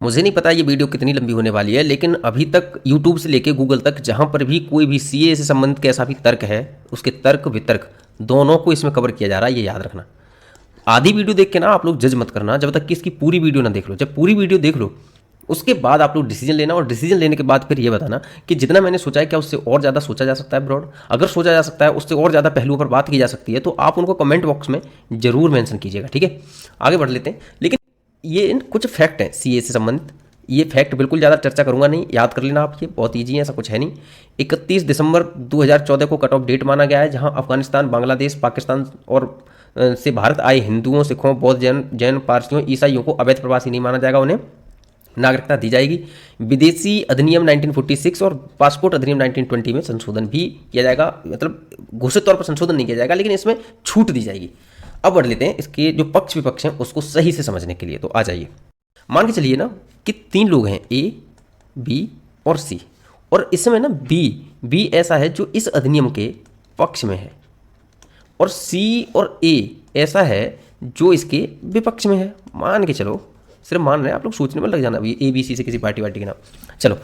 मुझे नहीं पता ये वीडियो कितनी लंबी होने वाली है, लेकिन अभी तक यूट्यूब से लेके गूगल तक जहाँ पर भी कोई भी सीए से संबंधित कैसा भी तर्क है, उसके तर्क वितर्क दोनों को इसमें कवर किया जा रहा है, ये याद रखना। आधी वीडियो देख के ना आप लोग जज मत करना जब तक कि इसकी पूरी वीडियो ना देख लो। जब पूरी वीडियो देख लो उसके बाद आप लोग डिसीजन लेना, और डिसीजन लेने के बाद फिर ये बताना कि जितना मैंने सोचा है क्या उससे और ज़्यादा सोचा जा सकता है ब्रॉड। अगर सोचा जा सकता है, उससे और ज़्यादा पहलुओं पर बात की जा सकती है, तो आप उनको कमेंट बॉक्स में जरूर मेंशन कीजिएगा, ठीक है। आगे बढ़ लेते हैं। लेकिन ये कुछ फैक्ट हैं सीए से संबंधित, ये फैक्ट बिल्कुल ज़्यादा चर्चा करूंगा नहीं, याद कर लेना आप, ये बहुत ईजी है, ऐसा कुछ है नहीं। 31 दिसंबर 2014 को कट ऑफ डेट माना गया है, जहां अफगानिस्तान, बांग्लादेश, पाकिस्तान और से भारत आए हिंदुओं, सिखों, बौद्ध, जैन, पारसियों, ईसाइयों को अवैध प्रवासी नहीं माना जाएगा, उन्हें नागरिकता दी जाएगी। विदेशी अधिनियम 1946 और पासपोर्ट अधिनियम 1920 में संशोधन भी किया जाएगा, मतलब घोषित तौर पर संशोधन नहीं किया जाएगा, लेकिन इसमें छूट दी जाएगी। अब बढ़ लेते हैं इसके जो पक्ष विपक्ष हैं उसको सही से समझने के लिए। तो आ जाइए, मान के चलिए ना कि 3 लोग हैं, ए, बी और सी, और इसमें ना बी ऐसा है जो इस अधिनियम के पक्ष में है, और सी और ए ऐसा है जो इसके विपक्ष में है। मान के चलो, सिर्फ मान रहे हैं, आप लोग सोचने में लग जाना अभी ए बी सी से किसी पार्टी वार्टी के नाम। चलो,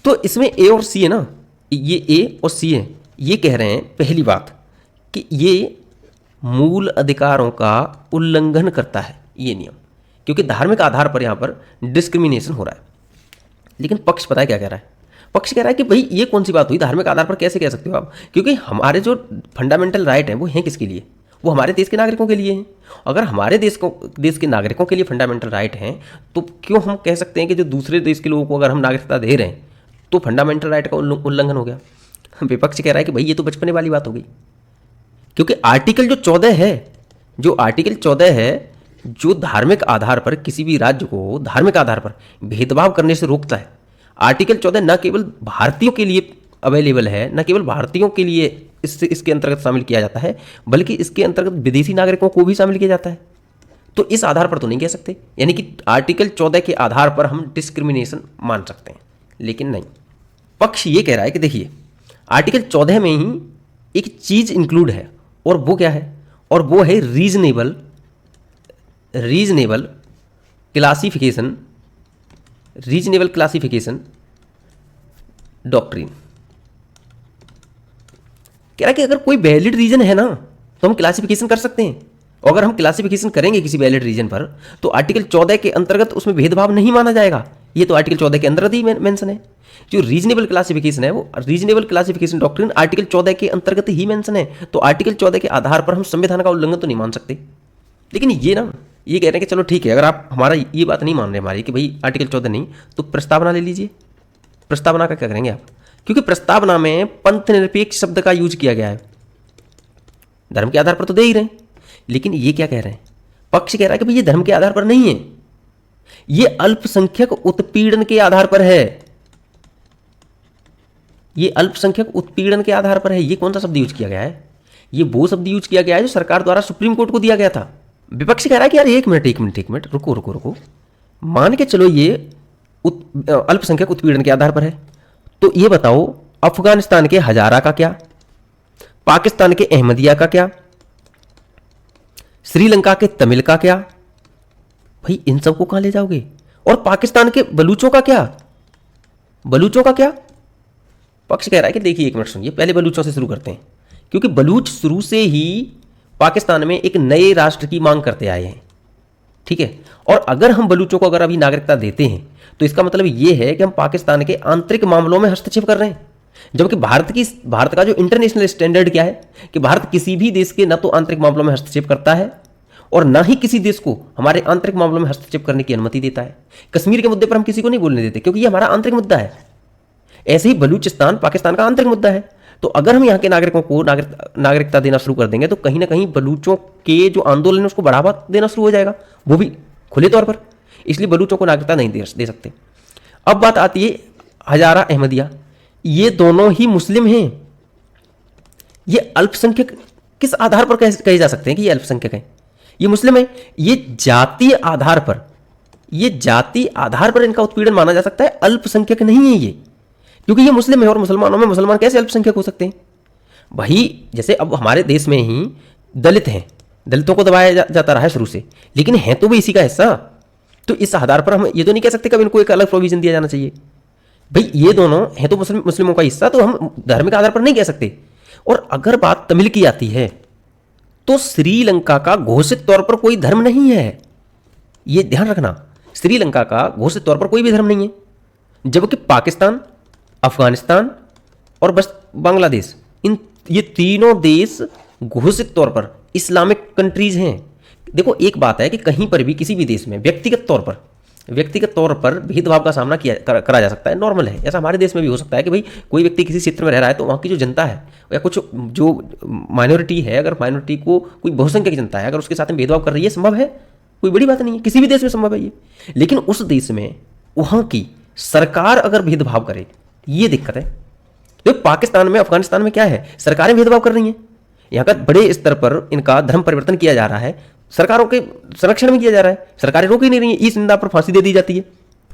तो इसमें ए और सी है ना, ये ए और सी है, ये कह रहे हैं पहली बात कि ये मूल अधिकारों का उल्लंघन करता है ये नियम, क्योंकि धार्मिक आधार पर यहाँ पर डिस्क्रिमिनेशन हो रहा है। लेकिन पक्ष पता है क्या कह रहा है? पक्ष कह रहा है कि भाई ये कौन सी बात हुई, धार्मिक आधार पर कैसे कह सकते हो आप, क्योंकि हमारे जो फंडामेंटल राइट हैं वो हैं किसके लिए, वो हमारे देश के नागरिकों के लिए हैं। अगर हमारे देश के नागरिकों के लिए फंडामेंटल राइट हैं, तो क्यों हम कह सकते हैं कि जो दूसरे देश के लोगों को अगर हम नागरिकता दे रहे हैं तो फंडामेंटल राइट का उल्लंघन हो गया। विपक्ष कह रहा है कि भाई ये तो बचपने वाली बात हो गई, क्योंकि आर्टिकल जो 14 है, जो आर्टिकल 14 है, जो धार्मिक आधार पर किसी भी राज्य को धार्मिक आधार पर भेदभाव करने से रोकता है। आर्टिकल 14 न केवल भारतीयों के लिए अवेलेबल है, न केवल भारतीयों के लिए इसके अंतर्गत शामिल किया जाता है, बल्कि इसके अंतर्गत विदेशी नागरिकों को भी शामिल किया जाता है। तो इस आधार पर तो नहीं कह सकते, यानी कि आर्टिकल 14 के आधार पर हम डिस्क्रिमिनेशन मान सकते हैं, लेकिन नहीं। पक्ष ये कह रहा है कि देखिए, आर्टिकल 14 में ही एक चीज इंक्लूड है, और वो क्या है, और वो है रीजनेबल क्लासिफिकेशन डॉक्ट्रिन। कह रहा है कि अगर कोई वैलिड रीजन है ना तो हम क्लासिफिकेशन कर सकते हैं, और अगर हम क्लासिफिकेशन करेंगे किसी वैलिड रीजन पर तो आर्टिकल 14 के अंतर्गत उसमें भेदभाव नहीं माना जाएगा। ये तो आर्टिकल 14 के अंतर्गत ही मेंशन है। जो रीजनेबल क्लासिफिकेशन है, वो रीजनेबल क्लासिफिकेशन डॉक्ट्रिन आर्टिकल 14 के अंतर्गत ही मेंशन है, तो आर्टिकल 14 के आधार पर हम संविधान का उल्लंघन तो नहीं मान सकते। लेकिन ये ना, ये कह रहे हैं कि चलो ठीक है, अगर आप हमारा ये बात नहीं मान रहे हमारी कि भाई आर्टिकल 14 नहीं, तो प्रस्तावना ले लीजिए। प्रस्तावना का क्या करेंगे आप, क्योंकि प्रस्तावना में पंथ निरपेक्ष शब्द का यूज किया गया है, धर्म के आधार पर तो दे ही रहे हैं। लेकिन ये क्या कह रहे हैं, पक्ष कह रहा है कि भाई ये धर्म के आधार पर नहीं है, ये अल्पसंख्यक उत्पीड़न के आधार पर है, ये अल्पसंख्यक उत्पीड़न के आधार पर है। ये कौन सा शब्द यूज किया गया है? ये वो शब्द यूज किया गया है जो सरकार द्वारा सुप्रीम कोर्ट को दिया गया था। विपक्ष कह रहा है कि यार एक मिनट रुको, मान के चलो ये अल्पसंख्यक उत्पीड़न के आधार पर है, तो ये बताओ अफगानिस्तान के हजारा का क्या, पाकिस्तान के अहमदिया का क्या, श्रीलंका के तमिल का क्या? भाई इन सबको कहां ले जाओगे? और पाकिस्तान के बलूचों का क्या, पक्ष कह रहा है कि देखिए एक मिनट सुनिए, पहले बलूचों से शुरू करते हैं, क्योंकि बलूच शुरू से ही पाकिस्तान में एक नए राष्ट्र की मांग करते आए हैं, ठीक है। और अगर हम बलूचों को अगर अभी नागरिकता देते हैं तो इसका मतलब ये है कि हम पाकिस्तान के आंतरिक मामलों में हस्तक्षेप कर रहे हैं, जबकि भारत का जो इंटरनेशनल स्टैंडर्ड क्या है कि भारत किसी भी देश के न तो आंतरिक मामलों में हस्तक्षेप करता है और ना ही किसी देश को हमारे आंतरिक मामलों में हस्तक्षेप करने की अनुमति देता है। कश्मीर के मुद्दे पर हम किसी को नहीं बोलने देते, क्योंकि ये हमारा आंतरिक मुद्दा है। ऐसे ही बलूचिस्तान पाकिस्तान का आंतरिक मुद्दा है। तो अगर हम यहाँ के नागरिकों को नागरिकता देना शुरू कर देंगे तो कहीं ना कहीं बलूचों के जो आंदोलन है उसको बढ़ावा देना शुरू हो जाएगा, वो भी खुले तौर पर। इसलिए बलूचों को नागरिकता नहीं दे सकते। अब बात आती है हजारा अहमदिया, ये दोनों ही मुस्लिम हैं। ये अल्पसंख्यक किस आधार पर कहे जा सकते हैं कि ये अल्पसंख्यक हैं? ये मुस्लिम है। ये जातीय आधार पर इनका उत्पीड़न माना जा सकता है, अल्पसंख्यक नहीं है ये, क्योंकि ये मुस्लिम है। और मुसलमानों में मुसलमान कैसे अल्पसंख्यक हो सकते हैं भाई? जैसे अब हमारे देश में ही दलित हैं, दलितों को दबाया जाता रहा है शुरू से, लेकिन है तो भी इसी का हिस्सा। तो इस आधार पर हम ये तो नहीं कह सकते कि अब इनको एक अलग प्रोविजन दिया जाना चाहिए। भाई ये दोनों हैं तो मुस्लिमों का हिस्सा, तो हम धार्मिक आधार पर नहीं कह सकते। और अगर बात तमिल की आती है तो श्रीलंका का घोषित तौर पर कोई धर्म नहीं है, ये ध्यान रखना। श्रीलंका का घोषित तौर पर कोई भी धर्म नहीं है, जबकि पाकिस्तान, अफगानिस्तान और बस बांग्लादेश, इन ये तीनों देश घोषित तौर पर इस्लामिक कंट्रीज हैं। देखो एक बात है कि कहीं पर भी किसी भी देश में व्यक्तिगत तौर पर भेदभाव का सामना करा जा सकता है, नॉर्मल है। ऐसा हमारे देश में भी हो सकता है कि भाई कोई व्यक्ति किसी क्षेत्र में रह रहा है तो वहाँ की जो जनता है या कुछ जो माइनॉरिटी है, अगर माइनॉरिटी को कोई बहुसंख्यक जनता है अगर उसके साथ में भेदभाव कर रही है, संभव है, कोई बड़ी बात नहीं है, किसी भी देश में संभव है ये। लेकिन उस देश में वहाँ की सरकार अगर भेदभाव करे, ये दिक्कत है। तो पाकिस्तान में, अफगानिस्तान में क्या है, सरकारें भेदभाव कर रही हैं, यहाँ का बड़े स्तर पर इनका धर्म परिवर्तन किया जा रहा है, सरकारों के संरक्षण में किया जा रहा है, सरकारें रोक ही नहीं रही हैं, इस निंदा पर फांसी दे दी जाती है।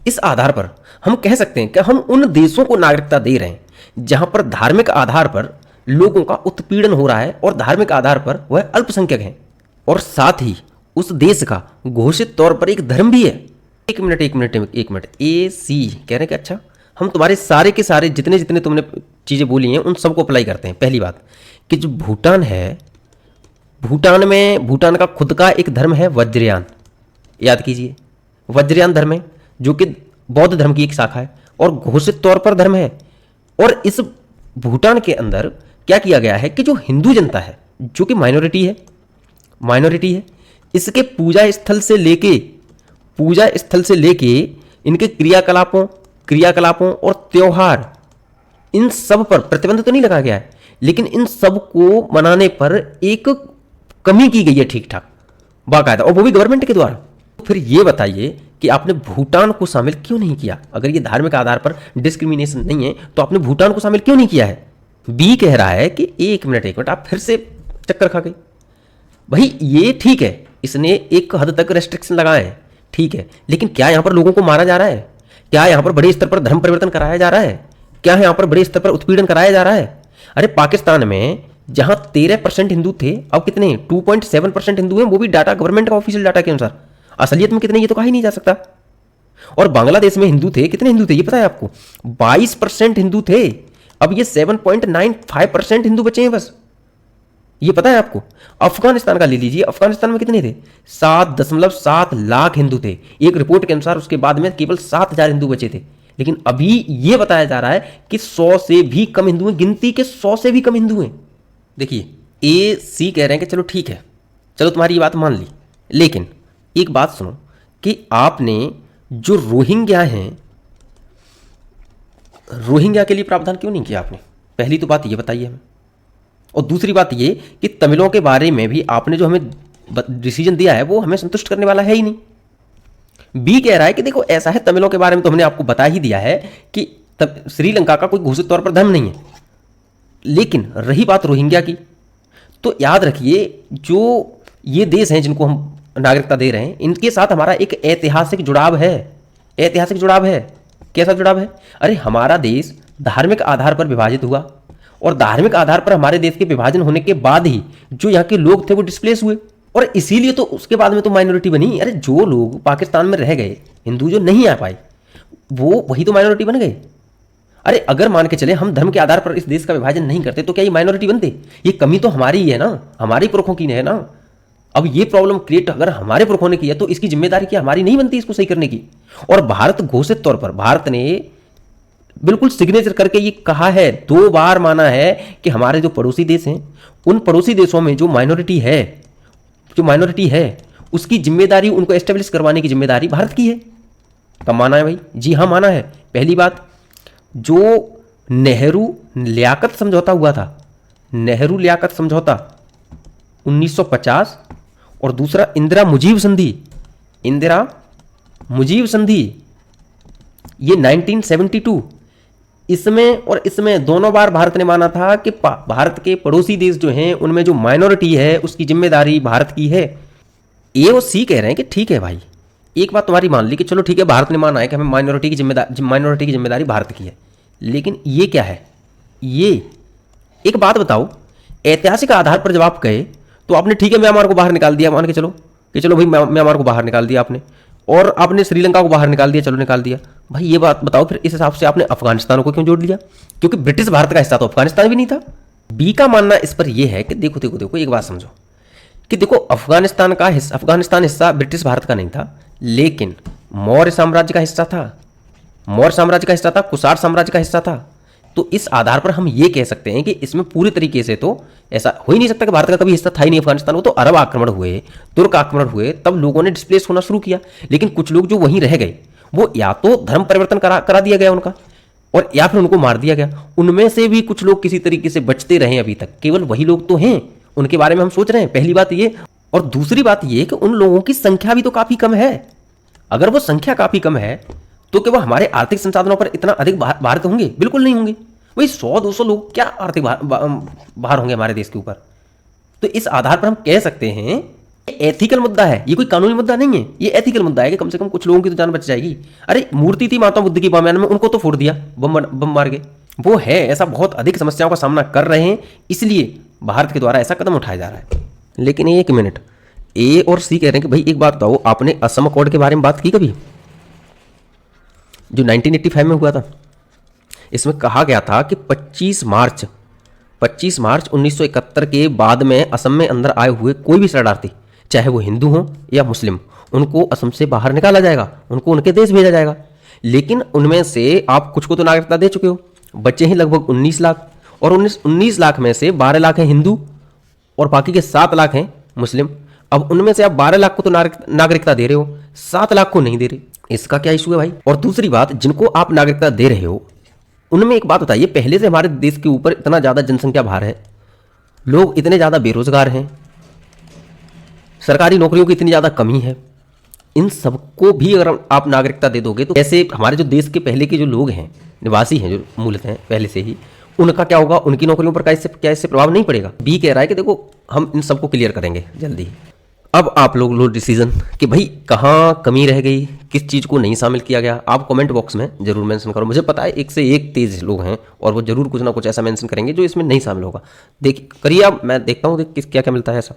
इस आधार पर हम कह सकते हैं कि हम उन देशों को नागरिकता दे रहे हैं जहां पर धार्मिक आधार पर लोगों का उत्पीड़न हो रहा है और धार्मिक आधार पर वह अल्पसंख्यक हैं, और साथ ही उस देश का घोषित तौर पर एक धर्म भी है। एक मिनट, ए सी कह रहे हैं कि अच्छा हम तुम्हारे सारे के सारे जितने जितने तुमने चीज़ें बोली हैं उन सबको अप्लाई करते हैं। पहली बात कि जो भूटान है, भूटान का खुद का एक धर्म है वज्रयान, याद कीजिए, वज्रयान धर्म है जो कि बौद्ध धर्म की एक शाखा है और घोषित तौर पर धर्म है। और इस भूटान के अंदर क्या किया गया है कि जो हिंदू जनता है जो कि माइनॉरिटी है, इसके पूजा स्थल से लेके इनके क्रियाकलापों और त्योहार, इन सब पर प्रतिबंध तो नहीं लगा गया है, लेकिन इन सब को मनाने पर एक कमी की गई है ठीक ठाक बाकायदा, और वो भी गवर्नमेंट के द्वारा। फिर ये बताइए कि आपने भूटान को शामिल क्यों नहीं किया? अगर ये धार्मिक आधार पर डिस्क्रिमिनेशन नहीं है तो आपने भूटान को शामिल क्यों नहीं किया है? बी कह रहा है कि एक मिनट आप फिर से चक्कर खा गए। भाई ये ठीक है, इसने एक हद तक रेस्ट्रिक्शन लगाए हैं, ठीक है, लेकिन क्या यहां पर लोगों को मारा जा रहा है? क्या यहां पर बड़े स्तर पर धर्म परिवर्तन कराया जा रहा है? क्या यहां पर बड़े स्तर पर उत्पीड़न कराया जा रहा है? अरे पाकिस्तान में जहां 13% हिंदू थे, अब कितने 2.7% हिंदू हैं, वो भी डाटा गवर्नमेंट का ऑफिशियल डाटा के अनुसार। असलियत में कितने ये तो कहा ही नहीं जा सकता। और बांग्लादेश में हिंदू थे, कितने हिंदू थे ये पता है आपको? 22% हिंदू थे, अब ये 7.95% हिंदू बचे हैं बस, ये पता है आपको? अफगानिस्तान का ले लीजिए, अफगानिस्तान में कितने थे? 7.7 लाख हिंदू थे एक रिपोर्ट के अनुसार, उसके बाद में केवल 7,000 हिंदू बचे थे। लेकिन अभी ये बताया जा रहा है कि 100 से भी कम हिंदू हैं, गिनती के 100 से भी कम हिंदू हैं। देखिए ए सी कह रहे हैं कि चलो ठीक है, चलो तुम्हारी ये बात मान ली, लेकिन एक बात सुनो कि आपने जो रोहिंग्या हैं, रोहिंग्या के लिए प्रावधान क्यों नहीं किया आपने? पहली तो बात ये बताइए हमें। और दूसरी बात ये कि तमिलों के बारे में भी आपने जो हमें डिसीजन दिया है वो हमें संतुष्ट करने वाला है ही नहीं। बी कह रहा है कि देखो ऐसा है, तमिलों के बारे में तो हमने आपको बता ही दिया है कि श्रीलंका का कोई घोषित तौर पर धर्म नहीं है। लेकिन रही बात रोहिंग्या की, तो याद रखिए जो ये देश हैं जिनको हम नागरिकता दे रहे हैं, इनके साथ हमारा एक ऐतिहासिक जुड़ाव है। ऐतिहासिक जुड़ाव है, कैसा जुड़ाव है? अरे हमारा देश धार्मिक आधार पर विभाजित हुआ और धार्मिक आधार पर हमारे देश के विभाजन होने के बाद ही जो यहाँ के लोग थे वो डिस्प्लेस हुए, और इसीलिए तो उसके बाद में तो माइनॉरिटी बनी। अरे जो लोग पाकिस्तान में रह गए, हिंदू जो नहीं आ पाए, वो वही तो माइनॉरिटी बन गए। अरे अगर मान के चले हम धर्म के आधार पर इस देश का विभाजन नहीं करते तो क्या ये माइनॉरिटी बनते? ये कमी तो हमारी ही है ना, हमारी पुरखों की है ना। अब ये प्रॉब्लम क्रिएट अगर हमारे पुरखों ने की है तो इसकी जिम्मेदारी क्या हमारी नहीं बनती इसको सही करने की? और भारत घोषित तौर पर, भारत ने बिल्कुल सिग्नेचर करके ये कहा है, 2 बार माना है कि हमारे जो पड़ोसी देश हैं उन पड़ोसी देशों में जो माइनॉरिटी है उसकी जिम्मेदारी, उनको एस्टेब्लिश करवाने की जिम्मेदारी भारत की है। कब माना है भाई? जी हाँ माना है। पहली बात, जो नेहरू लियाकत समझौता हुआ था, नेहरू लियाकत समझौता 1950, और दूसरा इंदिरा मुजीब संधि ये 1972। इसमें दोनों बार भारत ने माना था कि भारत के पड़ोसी देश जो हैं उनमें जो माइनॉरिटी है उसकी जिम्मेदारी भारत की है। ए और सी कह रहे हैं कि ठीक है भाई, एक बात तुम्हारी मान ली कि चलो ठीक है, भारत ने माना है कि हमें माइनॉरिटी की जिम्मेदारी भारत की है, लेकिन ये क्या है? ये एक बात बताओ, ऐतिहासिक आधार पर जब आप कहे तो आपने ठीक है म्यांमार को बाहर निकाल दिया, मान के चलो कि चलो भाई म्यांमार को बाहर निकाल दिया आपने, और आपने श्रीलंका को बाहर निकाल दिया, चलो निकाल दिया। भाई ये बात बताओ फिर इस हिसाब से आपने अफगानिस्तान को क्यों जोड़ लिया? क्योंकि ब्रिटिश भारत का हिस्सा तो अफगानिस्तान भी नहीं था। बी का मानना इस पर यह है कि देखो देखो देखो एक बात समझो कि देखो अफगानिस्तान हिस्सा ब्रिटिश भारत का नहीं था, लेकिन मौर्य साम्राज्य का हिस्सा था, मौर्य साम्राज्य का हिस्सा था, कुषाण साम्राज्य का हिस्सा था। तो इस आधार पर हम ये कह सकते हैं कि इसमें पूरी तरीके से तो ऐसा हो ही नहीं सकता कि भारत का कभी हिस्सा था ही नहीं अफगानिस्तान। वो तो अरब आक्रमण हुए, तुर्क आक्रमण हुए, तब लोगों ने डिस्प्लेस होना शुरू किया। लेकिन कुछ लोग जो वहीं रह गए वो या तो धर्म परिवर्तन करा दिया गया उनका, और या फिर उनको मार दिया गया। उनमें से भी कुछ लोग किसी तरीके से बचते रहे अभी तक, केवल वही लोग तो हैं, उनके बारे में हम सोच रहे हैं। पहली बात ये, और दूसरी बात ये कि उन लोगों की संख्या भी तो काफी कम है। अगर वो संख्या काफी कम है तो क्या वो हमारे आर्थिक संसाधनों पर इतना अधिक भारित होंगे? बिल्कुल नहीं होंगे। वही 100-200 लोग क्या आर्थिक भार होंगे हमारे देश के ऊपर? तो इस आधार पर हम कह सकते हैं एथिकल मुद्दा है, ये कोई कानूनी मुद्दा नहीं है, ये एथिकल मुद्दा है कि कम से कम कुछ लोगों की तो जान बच जाएगी। अरे मूर्ति थी माता बुद्ध की बामियान में, उनको तो फोड़ दिया बम मार के। वो है ऐसा बहुत अधिक समस्याओं का सामना कर रहे हैं, इसलिए भारत के द्वारा ऐसा कदम उठाया जा रहा है। लेकिन एक मिनट, ए और सी कह रहे हैं कि भाई एक बात बताओ, आपने असम अकॉर्ड के बारे में बात की कभी, जो 1985 में हुआ था? इसमें कहा गया था कि 25 मार्च 1971 के बाद में असम में अंदर आए हुए कोई भी शरणार्थी, चाहे वो हिंदू हो या मुस्लिम, उनको असम से बाहर निकाला जाएगा, उनको उनके देश भेजा जाएगा। लेकिन उनमें से आप कुछ को तो नागरिकता दे चुके हो, बच्चे हैं लगभग 19 लाख, और 19 लाख में से 12 लाख हैं हिंदू और बाकी के 7 लाख हैं मुस्लिम। अब उनमें से आप 12 लाख को तो नागरिकता दे रहे हो, 7 लाख को नहीं दे रहे, इसका क्या इशू है भाई? और दूसरी बात, जिनको आप नागरिकता दे रहे हो उनमें एक बात बताइए, पहले से हमारे देश के ऊपर इतना ज़्यादा जनसंख्या भार है, लोग इतने ज़्यादा बेरोजगार हैं, सरकारी नौकरियों की इतनी ज़्यादा कमी है, इन सबको भी अगर आप नागरिकता दे दोगे तो ऐसे हमारे जो देश के पहले के जो लोग हैं, निवासी हैं, जो मूलतः हैं पहले से ही, उनका क्या होगा? उनकी नौकरियों पर क्या इससे प्रभाव नहीं पड़ेगा? बी कह रहा है कि देखो हम इन सबको क्लियर करेंगे जल्दी। अब आप लोग लो डिसीजन कि भाई कहाँ कमी रह गई, किस चीज़ को नहीं शामिल किया गया। आप कमेंट बॉक्स में जरूर मेंशन करो, मुझे पता है एक से एक तेज लोग हैं और वो जरूर कुछ ना कुछ ऐसा मेंशन करेंगे जो इसमें नहीं शामिल होगा। करिए आप, मैं देखता हूँ क्या क्या मिलता है ऐसा।